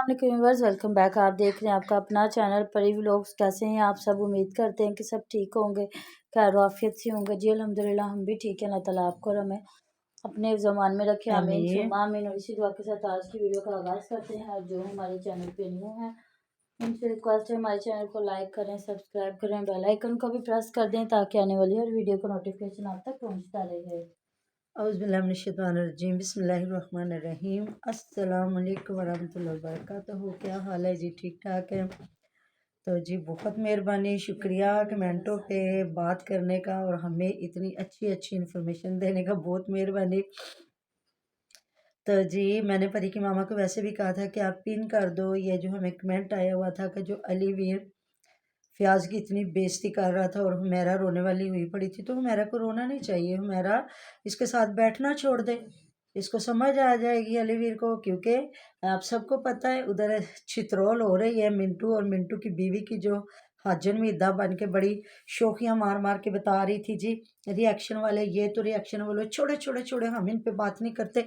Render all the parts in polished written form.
Viewers, welcome back. आप देख रहे हैं आपका अपना चैनल परी व्लॉग्स। कैसे हैं आप सब? उम्मीद करते हैं कि सब ठीक होंगे, खैर आफियत से होंगे। जी अल्हम्दुलिल्लाह हम भी ठीक है। अल्लाह ताला आपको और हमें अपने ज़मान में रखे, आमीन सुम्मा आमीन। और इसी दुआ के साथ आज की वीडियो का आगाज़ करते हैं। और जो हमारे चैनल पे न्यू है उनसे रिक्वेस्ट है हमारे चैनल को लाइक करें, सब्सक्राइब करें, बेल आइकन को भी प्रेस कर दें ताकि आने वाली हर वीडियो का नोटिफिकेशन आप तक पहुँचता रहे। औज़ुबिल्लाहिमिनश्शैतानिर्रजीम बिस्मिल्लाहिर्रहमानिर्रहीम अस्सलाम वालेकुम वरहमतुल्लाहि वबरकातुहू। क्या हाल है जी? ठीक ठाक है? तो जी बहुत मेहरबानी, शुक्रिया कमेंटों पे बात करने का और हमें इतनी अच्छी अच्छी इन्फॉर्मेशन देने का, बहुत मेहरबानी। तो जी मैंने परी की मामा को वैसे भी कहा था कि आप पिन कर दो ये जो हमें कमेंट आया हुआ था कि जो अली वीर फ़याज़ की इतनी बेइज्जती कर रहा था और हुमैरा रोने वाली हुई पड़ी थी। तो हुमैरा को रोना नहीं चाहिए, हुमैरा इसके साथ बैठना छोड़ दे, इसको समझ आ जाएगी अलीवीर को। क्योंकि आप सबको पता है उधर छितरोल हो रही है मिंटू और मिंटू की बीवी की, जो हाजन मीदा बन के बड़ी शोखियाँ मार मार के बता रही थी जी रिएक्शन वाले, ये तो रिएक्शन वाले छोड़े छोड़े छोड़े, हम इन पे बात नहीं करते।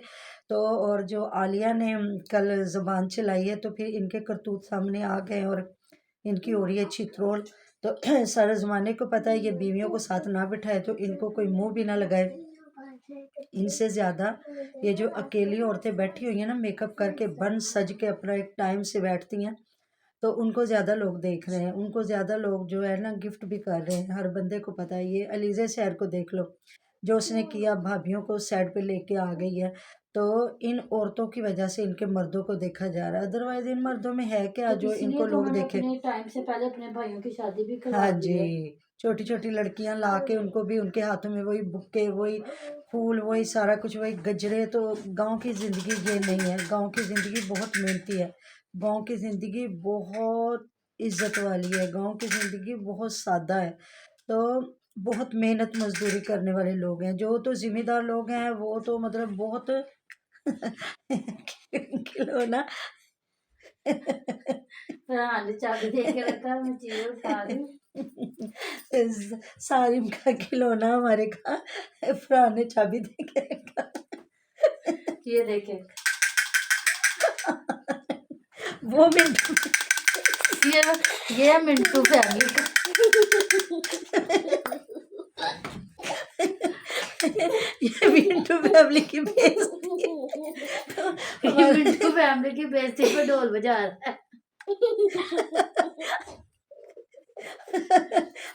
तो और जो आलिया ने कल ज़बान चलाई है तो फिर इनके करतूत सामने आ गए और इनकी हो रही है छित्रोल। तो सारे ज़माने को पता है ये बीवियों को साथ ना बिठाए तो इनको कोई मुंह भी ना लगाए। इनसे ज़्यादा ये जो अकेली औरतें बैठी हुई हैं ना, मेकअप करके बन सज के अपना एक टाइम से बैठती हैं, तो उनको ज़्यादा लोग देख रहे हैं, उनको ज़्यादा लोग जो है ना गिफ्ट भी कर रहे हैं। हर बंदे को पता है। ये अलीज़े शहर को देख लो, जो उसने किया, भाभियों को साइड पे लेके आ गई है। तो इन औरतों की वजह से इनके मर्दों को देखा जा रहा है, अदरवाइज इन मर्दों में है क्या तो जो इनको तो लोग देखें। टाइम से पहले अपने भाइयों की शादी भी हाँ करवा दी जी, है। छोटी छोटी लड़कियां ला के उनको भी, उनके हाथों में वही बुक्के, वही फूल, वही सारा कुछ, वही गजरे। तो गांव की ज़िंदगी ये नहीं है। गांव की ज़िंदगी बहुत मेहनती है, गांव की ज़िंदगी बहुत इज्जत वाली है, गांव की ज़िंदगी बहुत सादा है। तो बहुत मेहनत मजदूरी करने वाले लोग हैं। जो तो जिम्मेदार लोग हैं वो तो मतलब बहुत खिलौना फरहान ने चाबी दे के रखा, मैं चीज़ उठा रही हूँ। सारिम का खिलौना हमारे का फरहान ने चाबी दे के रखा। ये देखे, वो मिंटू, ये ये है मिंटू फैमिली का, ये मिंटू फैमिली की बेइज्जती। ये मिंटू फैमिली की बेइज्जती पे ढोल बजा रहा है।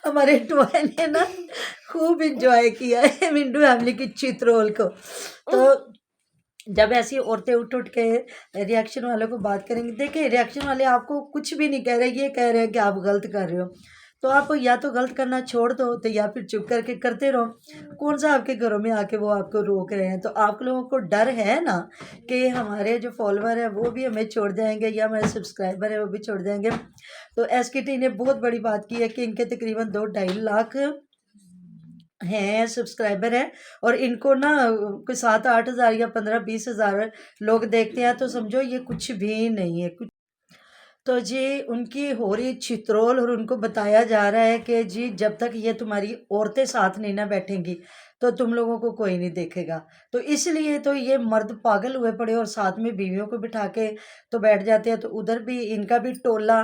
हमारे टोए ने ना खूब इंजॉय किया है मिंटू फैमिली की चित्रोल को। तो जब ऐसी औरतें उठ उठ के रिएक्शन वालों को बात करेंगे, देखिए रिएक्शन वाले आपको कुछ भी नहीं कह रहे, ये कह रहे हैं कि आप गलत कर रहे हो। तो आप या तो गलत करना छोड़ दो, तो या फिर चुप करके करते रहो। कौन सा आपके घरों में आके वो आपको रोक रहे हैं? तो आप लोगों को डर है ना कि हमारे जो फॉलोअर है वो भी हमें छोड़ जाएंगे या हमारे सब्सक्राइबर है वो भी छोड़ जाएंगे। तो SKT ने बहुत बड़ी बात की है कि इनके तकरीबन 2-2.5 लाख हैं, सब्सक्राइबर हैं, और इनको ना कोई 7-8 हज़ार या 15-20 हज़ार लोग देखते हैं। तो समझो ये कुछ भी नहीं है कुछ। तो जी उनकी हो रही छित्रोल और उनको बताया जा रहा है कि जी जब तक ये तुम्हारी औरतें साथ नहीं ना बैठेंगी तो तुम लोगों को कोई नहीं देखेगा। तो इसलिए तो ये मर्द पागल हुए पड़े और साथ में बीवियों को बिठा के तो बैठ जाते हैं। तो उधर भी इनका भी टोला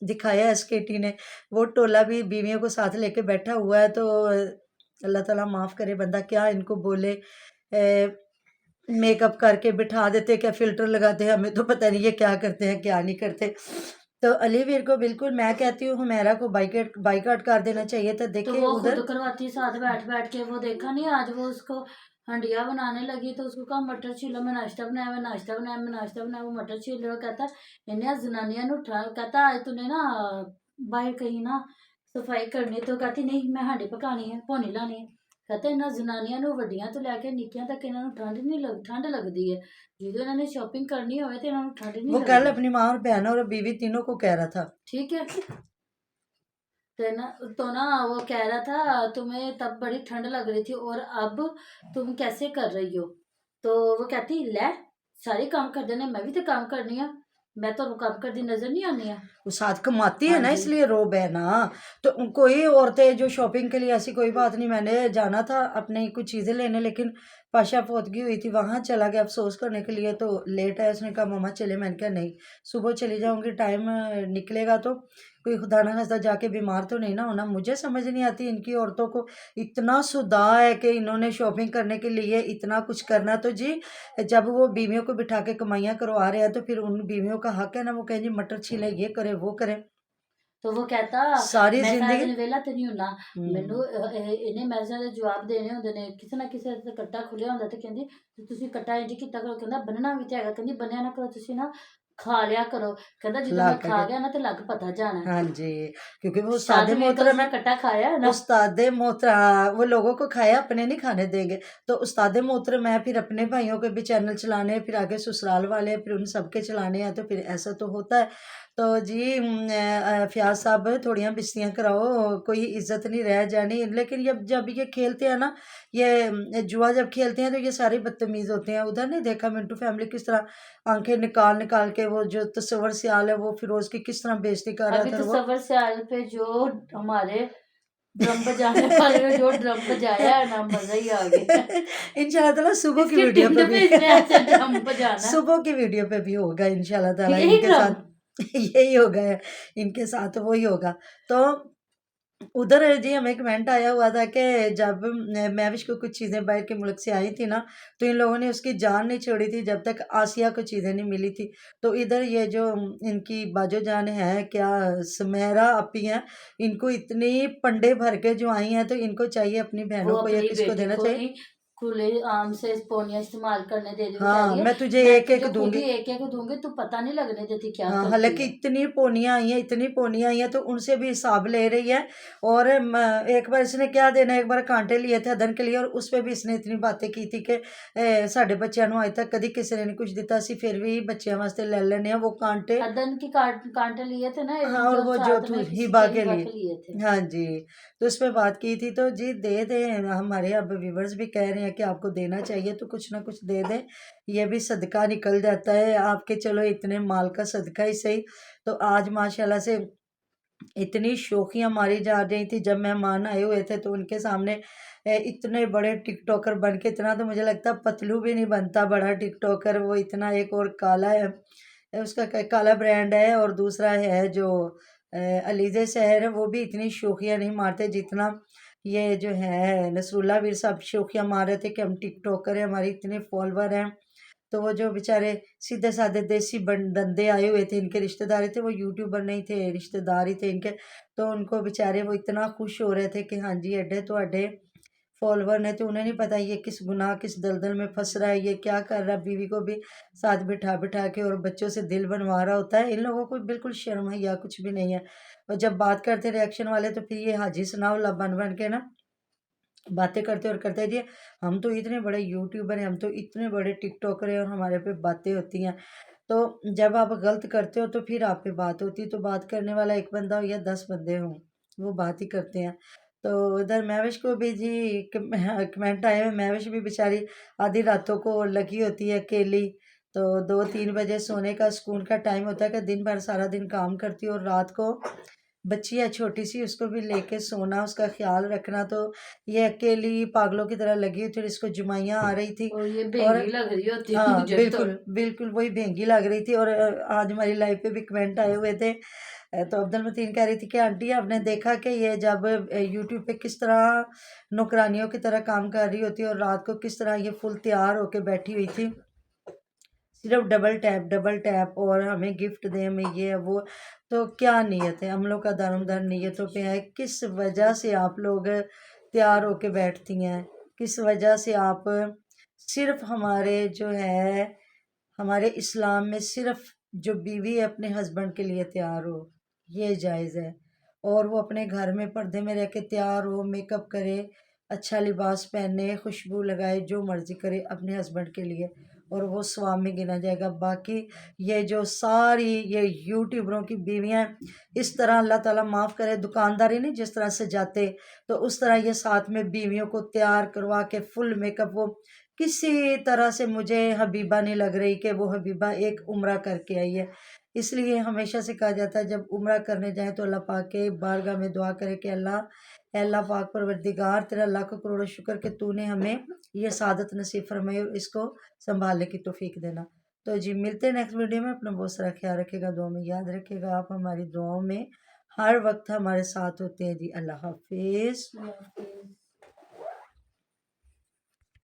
दिखाया SKT ने, वो टोला भी बीवियों को साथ लेके बैठा हुआ है। तो अल्लाह ताला माफ़ करे, बंदा क्या इनको बोले। मेकअप करके बिठा देते, क्या फ़िल्टर लगाते हैं, हमें तो पता नहीं ये क्या करते हैं क्या नहीं करते। तो अलीवीर को बिल्कुल मैं कहती हूँ हुमैरा को बाइकआउट कर देना चाहिए था। तो देखिए वो उधर खुद करवाती साथ बैठ बैठ के, वो देखा नहीं आज वो उसको हंडिया बनाने लगी तो उसको कहा मटर छीलो, मैं नाश्ता बनाया, मैं नाश्ता बनाया, मैं नाश्ता बनाया। वो मटर छील रहा, कहता इन्हें जनानिया ने उठा, कहता आज तूने ना बाहर कहीं ना सफाई करनी, तो कहती नहीं मैं हांडी पकानी है, भोनी लानी है। कहते इन्होंने जनानिया ਨੂੰ ਵੱਡੀਆਂ ਤੋਂ ਲੈ ਕੇ ਨਿੱਕੀਆਂ ਤੱਕ ਇਹਨਾਂ ਨੂੰ ਠੰਡ लगदी है। ਜਦੋਂ ਇਹਨਾਂ ਨੇ ਸ਼ਾਪਿੰਗ ਕਰਨੀ ਹੋਵੇ ਤੇ ਇਹਨਾਂ ਨੂੰ ਠੰਡ नहीं वो कल लगती। अपनी माँ और बहनों और बीवी तीनों को कह रहा था। ठीक है, तो ना वो कह रहा था तुम्हें तब बड़ी ठंड लग रही थी और अब तुम कैसे कर रही हो। तो वो कहती ले सारे काम कर देने, मैं भी तो काम करनी है, मैं तो काम करती नजर नहीं आनी है। वो साथ कमाती है हाँ ना, जी। इसलिए रोब है ना। तो कोई औरतें जो शॉपिंग के लिए, ऐसी कोई बात नहीं। मैंने जाना था अपने कुछ चीज़ें लेने, लेकिन पाशा फोतगी हुई थी, वहाँ चला गया अफसोस करने के लिए, तो लेट आया। उसने कहा मम्मा चले, मैंने कहा नहीं, सुबह चली जाऊँगी, टाइम निकलेगा तो कोई खुदा ना खास्ता जाके बीमार तो नहीं ना होना। मुझे समझ नहीं आती इनकी औरतों को, इतना सुदा है कि इन्होंने शॉपिंग करने के लिए इतना कुछ करना। तो जी जब वो बीवियों को बिठा के कमाइयाँ करवा रहे हैं तो फिर उन बीवियों का हक है ना, वो कहें जी मटर छीले, ये करे वो करे, तो वो कहता सारी मैं सारा जिंदगी। दिन ਵਿਹਲਾ ਤੇ ਨਹੀਂ ਹੁੰਨਾ ਮੈਨੂੰ हम्म, ਇਹਨੇ ਮੈਸੇਜ ਦੇ ਜਵਾਬ ਦੇਣੇ ਹੁੰਦੇ ਨੇ ਕਿਸੇ ਨਾ ਕਿਸੇ ਦਾ ਕੱਟਾ ਖੁੱਲਿਆ ਹੁੰਦਾ ਤੇ ਕਹਿੰਦੀ ਤੇ ਤੁਸੀਂ ਕੱਟਾ ਇੰਜ ਕੀਤਾ ਕਰੋ ਕਹਿੰਦਾ ਬੰਨਣਾ ਵੀ ਤੇ ਹੈਗਾ ਕਹਿੰਦੀ ਬੰਨਿਆ ਨਾ ਕਰੋ ਤੁਸੀਂ ਨਾ ਖਾ ਲਿਆ ਕਰੋ ਕਹਿੰਦਾ ਜਦੋਂ खिला मैं खा करके। गया ना तो लग पता जाना हाँ जी, क्योंकि वो उस्ताद शादी में तो मोहतरम उसने है। कट्टा खाया है ना उस्ताद मोहतरम वो लोगों को खाया, अपने नहीं खाने देंगे। तो उस्ताद मोहतरम है, फिर अपने भाइयों के भी चैनल चलाने हैं, फिर आगे ससुराल वाले हैं, फिर उन सबके चलाने हैं, तो फिर ऐसा तो होता है। तो जी फ़याज़ साहब थोड़ियाँ बिस्तियाँ कराओ, कोई इज्जत नहीं रह जानी। लेकिन जब जब ये खेलते हैं ना, ये जुआ जब खेलते हैं तो ये सारे बदतमीज़ होते हैं। उधर नहीं देखा मिंटू फैमिली किस तरह आंखें निकाल निकाल के, वो जो तस्वर सियाल है वो फिरोज़ की किस तरह बेइज्जती कर रहा अभी था। तो और वो सबर सियाल पे जो हमारे ड्रम बजाने वाले ने जो ड्रम बजाया है ना मजा ही आ गया इंशाल्लाह ताला सुबह की इसकी वीडियो टिंड पे भी पे इसने ऐसे ड्रम बजाना सुबह की वीडियो पे भी होगा इंशाल्लाह ताला यही इनके ड्रम साथ। यही होगा, इनके साथ वही होगा। तो उधर जी हमें कमेंट आया हुआ था कि जब महविश को कुछ चीज़ें बाहर के मुल्क से आई थी ना, तो इन लोगों ने उसकी जान नहीं छोड़ी थी जब तक आसिया को चीज़ें नहीं मिली थी। तो इधर ये जो इनकी बाजो जान है क्या, सुमेरा अपी हैं, इनको इतनी पंडे भर के जो आई हैं, तो इनको चाहिए अपनी वो बहनों को या अपनी किसको बेटी देना को चाहिए। ही खुले आम से पोनिया इस्तेमाल करने दे रही, वो कह हाँ, रही है मैं तुझे मैं एक-एक तुझे खुद दूँगी। ही एक एक दूंगी तू पता नहीं लगने देती क्या हाँ, करती हालाँकि है इतनी पोनियाँ आई हैं, इतनी पोनियाँ आई हैं, तो उनसे भी हिसाब ले रही है। और एक बार इसने क्या देना, एक बार कांटे लिए थे अदन के लिए, और उस पे भी इसने इतनी बातें की थी कि साढ़े बच्चों ਨੂੰ आज तक कभी किसी ने नहीं कुछ दिता सी, फिर भी बच्चों वास्ते ले लेने हैं वो कांटे। अदन की कांटे लिए थे ना हाँ, और जो वो जो साथ तू में किसी हिबा के के हिबा लिए। के लिए थे हाँ जी, तो उस पे बात की थी। तो जी दे दें, हमारे अब व्यूवर्स भी कह रहे हैं कि आपको देना चाहिए तो कुछ ना कुछ दे दें, ये भी सदका निकल जाता है आपके, चलो इतने माल का सदका ही सही। तो आज माशाल्लाह से इतनी शोखियाँ मारी जा रही थी, जब मेहमान आए हुए थे तो उनके सामने इतने बड़े टिकटॉकर बन के, इतना तो मुझे लगता है पतलू भी नहीं बनता बड़ा टिकटॉकर वो इतना। एक और काला है, उसका काला ब्रांड है, और दूसरा है जो अलीज़े शहर है, वो भी इतनी शोखियाँ नहीं मारते जितना ये जो है नसरुल्ला वीर साहब शोखियाँ मार रहे थे कि हम टिकटॉकर हैं, हमारी इतने फॉलोवर हैं। तो वो जो बेचारे सीधे साधे देसी धंधे आए हुए थे, इनके रिश्तेदार थे, वो यूट्यूबर नहीं थे, रिश्तेदार ही थे इनके। तो उनको बेचारे वो इतना खुश हो रहे थे कि हाँ जी एडे तो अड्डे फॉलोवर ने, तो उन्हें नहीं पता ये किस गुनाह किस दलदल में फंस रहा है, ये क्या कर रहा है, बीवी को भी साथ बिठा बिठा के और बच्चों से दिल बनवा रहा होता है। इन लोगों को बिल्कुल शर्म है या कुछ भी नहीं है। और जब बात करते रिएक्शन वाले, तो फिर ये हाजी सनाउल्लाह बन बन के ना बातें करते और करते जी हम तो इतने बड़े यूट्यूबर हैं, हम तो इतने बड़े टिकटॉकर हैं और हमारे पे बातें होती हैं। तो जब आप गलत करते हो तो फिर आप पे बात होती है। तो बात करने वाला एक बंदा हो या 10 बंदे हों, वो बात ही करते हैं। तो उधर महविश को भी जी कमेंट आए हुए, महविश भी बेचारी आधी रातों को लगी होती है अकेली। तो 2-3 बजे सोने का सुकून का टाइम होता है कि दिन भर सारा दिन काम करती है, और रात को बच्ची है छोटी सी, उसको भी लेके सोना, उसका ख्याल रखना। तो ये अकेली पागलों की तरह लगी हुई थी, और इसको जुमाइयाँ आ रही थी। और ये और बेंगी लग रही होती है हाँ, मुझे तो बिल्कुल, बिल्कुल वही भेंगी लग रही थी। और आज हमारी लाइव पे भी कमेंट आए हुए थे। तो अब्दुल मतीन कह रही थी कि आंटी आपने देखा कि ये जब यूट्यूब पे किस तरह नौकरानियों की तरह काम कर रही होती है, और रात को किस तरह ये फुल तैयार होके बैठी हुई थी, सिर्फ डबल टैप और हमें गिफ्ट दें, हमें ये है वो। तो क्या नीयत है, हम लोग का दारोमदार नीयतों पे है। किस वजह से आप लोग तैयार होके बैठती हैं, किस वजह से आप सिर्फ हमारे जो है हमारे इस्लाम में सिर्फ जो बीवी अपने हस्बैंड के लिए तैयार हो, ये जायज़ है। और वो अपने घर में पर्दे में रह के तैयार हो, मेकअप करे, अच्छा लिबास पहने, खुशबू लगाए, जो मर्ज़ी करे अपने हस्बैंड के लिए, और वो स्वाब में गिना जाएगा। बाकी ये जो सारी ये यूट्यूबरों की बीवियाँ हैं, इस तरह अल्लाह ताला माफ़ करे, दुकानदारी नहीं जिस तरह से जाते, तो उस तरह ये साथ में बीवियों को तैयार करवा के फुल मेकअप, वो किसी तरह से मुझे हबीबा नहीं लग रही कि वो हबीबा एक उम्रा करके आई है। इसलिए हमेशा से कहा जाता है जब उम्रा करने जाएँ तो अल्लाह पाक के बारगाह में दुआ करें कि अल्लाह, ए अल्लाह पाक परवरदिगार तेरा लाखों करोड़ों शुक्र कि तूने हमें ये सादत नसीब फरमाए और इसको संभालने की तौफीक देना। तो जी मिलते हैं नेक्स्ट वीडियो में। अपना बहुत सारा ख्याल रखिएगा, दुआ में याद रखिएगा। आप हमारी दुआओं में हर वक्त हमारे साथ होते हैं जी। अल्लाह हाफिज़।